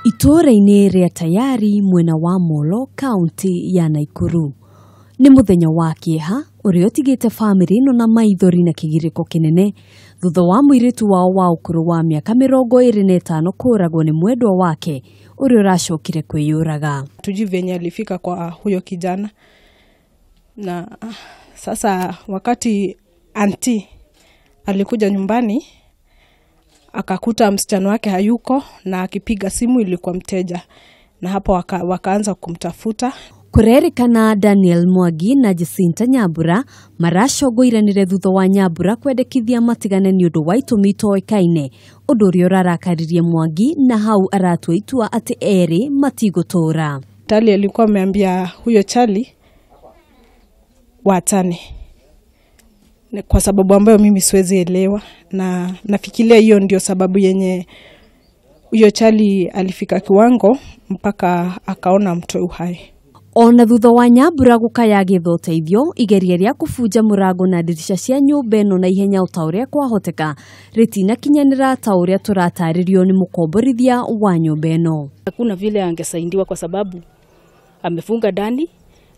Itura-inĩ rĩa Tayari mwena wa Molo, kaunti ya Nakuru. Ni muthenya wa kieha uria utigite family ino na maithori na kigiriko kinene thutha wa muiritu wao wa ukuru wa miaka 25 kuragwo ni mwendwa wake uria uracokire kwiyuraga. Tujui venye alifika kwa huyo kijana, na sasa wakati anti alikuja nyumbani akakuta msichana wake hayuko na akipiga simu ilikuwa mteja, na hapo wakaanza kumtafuta. Kurerikana Daniel Mwangi na Jecinta Nyambura maracogoiranire thutha wa Nyambura kwendekithia matigane ni undu wa itumi itoikaine, undu uria urarakaririe Mwangi na hau aratua itua ati eri matigotora. Tali alikuwa ameambia huyo chali watane, kwa sababu ambayo mimi siwezi elewa, na nafikiria hiyo ndio sababu yenye huyo chali alifika kiwango mpaka akaona mtoe uhai. Ona thutha wa Nyambura gukayagithwo teithio igeria ria kufuja murago na dirisha cia nyumba ino na ihenya utauria kwahoteka ritina kinyanira tauria turataririo ni mukomborithia wa nyumba ino. Hakuna vile angesaidiwa kwa sababu amefunga ndani,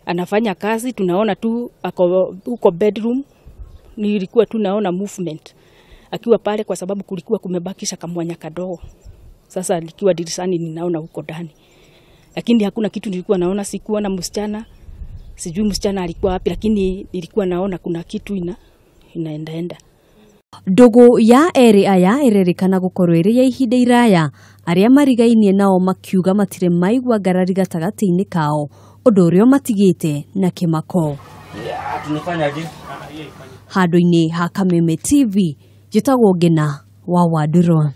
anafanya kazi, tunaona tu ako uko bedroom, nilikuwa tunaona movement akiwa pale kwa sababu kulikuwa kumebakisha kamwanya kadogo. Sasa alikuwa dirishani ninaona huko ndani, lakini hakuna kitu nilikuwa naona. Sikuona msichana, sijui msichana alikuwa wapi, lakini nilikuwa naona kuna kitu inaenda. Ndugu ya eri aya irerikana gukorwo iri ya ihinda iraya, aria marigainie nao makiuga matire maigua ngarari gatagati-ini kao, undu uria matigite na kimako. Handu-ini ha Kameme TV, njitagwo Ngina wa Wandurwa.